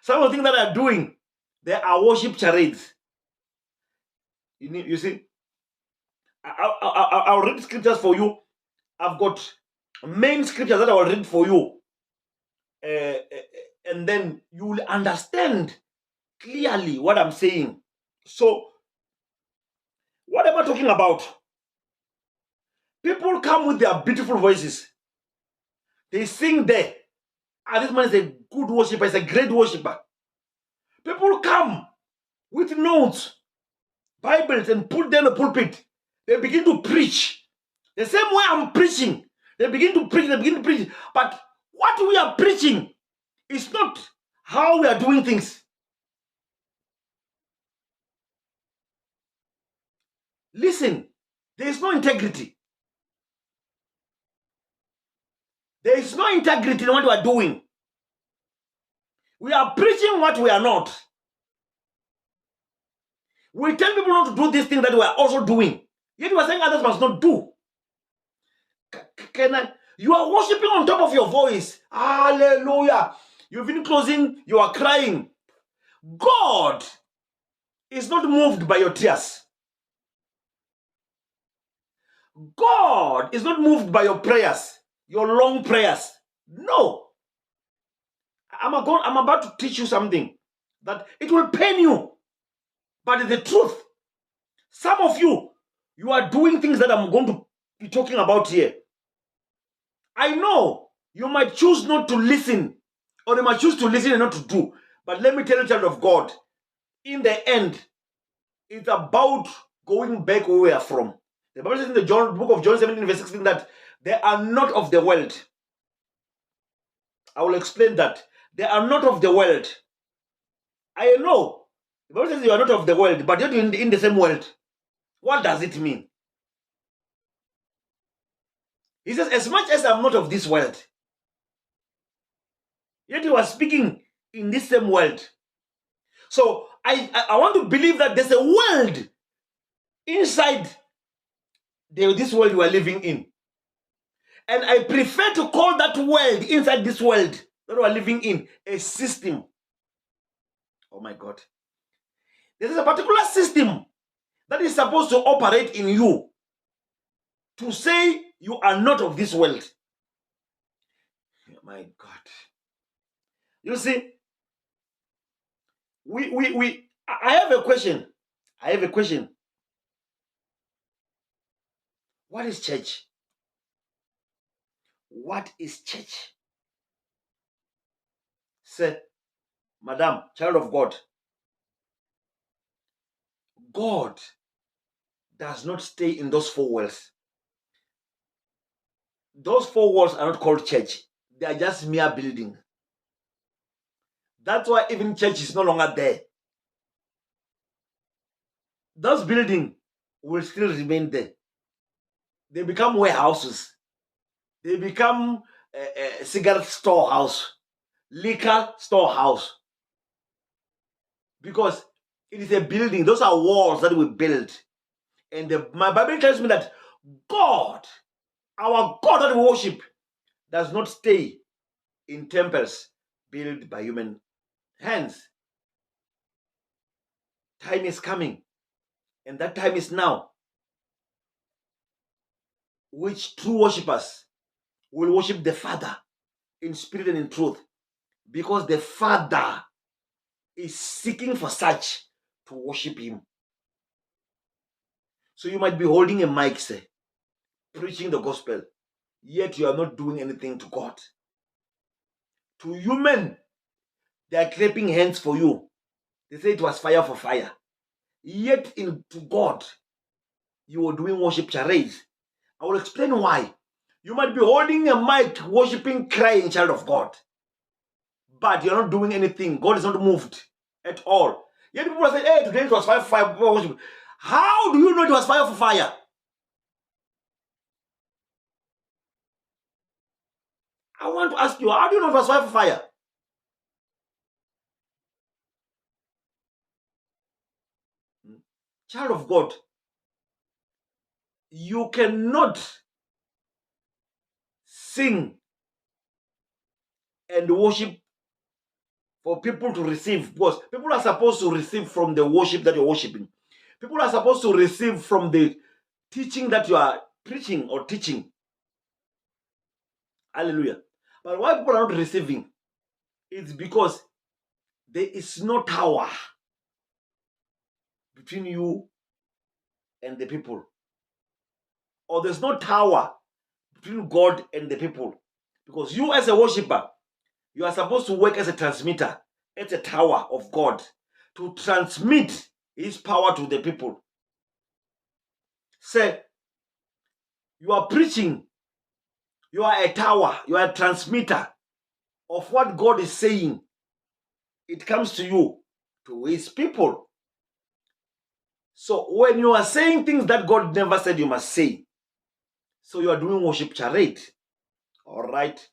Some of the things that are doing, they are worship charades. You see, I'll read scriptures for you. I've got main scriptures that I will read for you. And then you will understand clearly what I'm saying. So, what am I talking about? People come with their beautiful voices. They sing there. And this man is a good worshiper, he's a great worshiper. People come with notes, Bibles, and put them in the pulpit. They begin to preach. The same way I'm preaching. They begin to preach. But what we are preaching is not how we are doing things. Listen, there is no integrity. There is no integrity in what we are doing. We are preaching what we are not. We tell people not to do this thing that we are also doing. Yet we are saying others must not do. You are worshiping on top of your voice. Hallelujah. You've been closing, you are crying. God is not moved by your tears. God is not moved by your prayers, your long prayers. No. I'm about to teach you something that it will pain you, but it's the truth. Some of you are doing things that I'm going to be talking about here. I know you might choose not to listen, or you might choose to listen and not to do. But let me tell you, child of God, in the end, it's about going back where we are from. The Bible says in the book of John 17, verse 16, that they are not of the world. I will explain that. They are not of the world. I know. The Bible says you are not of the world, but you're in the same world. What does it mean? He says, as much as I'm not of this world, yet you are speaking in this same world. So I want to believe that there's a world inside this world we are living in. And I prefer to call that world inside this world that we are living in a system. Oh my God. There is a particular system that is supposed to operate in you to say you are not of this world. Oh my God. You see, I have a question. What is church? What is church? Say, Madam, child of God, God does not stay in those four walls. Those four walls are not called church. They are just mere buildings. That's why even church is no longer there. Those buildings will still remain there. They become warehouses. They become a cigarette storehouse, liquor storehouse. Because it is a building. Those are walls that we build. And my Bible tells me that God, our God that we worship, does not stay in temples built by human hands. Time is coming, and that time is now, which true worshippers will worship the Father in spirit and in truth, because the Father is seeking for such to worship him. So you might be holding a mic, say, preaching the gospel, yet you are not doing anything to God. To human, they are clapping hands for you. They say it was fire for fire. Yet to God, you are doing worship charades. I will explain why. You might be holding a mic, worshiping, crying, child of God, but you're not doing anything. God is not moved at all. Yet people are saying, hey, today it was fire for fire. Worship. How do you know it was fire for fire? I want to ask you, how do you know it was fire for fire? Child of God, you cannot sing and worship for people to receive, because people are supposed to receive from the worship that you're worshiping. People are supposed to receive from the teaching that you are preaching or teaching. Hallelujah. But why people are not receiving? It's because there is no tower between you and the people. Or there's no tower between God and the people. Because you as a worshiper, you are supposed to work as a transmitter, as a tower of God, to transmit his power to the people. Say, you are preaching, you are a tower, you are a transmitter of what God is saying. It comes to you, to his people. So when you are saying things that God never said you must say, so you are doing worship charade. All right.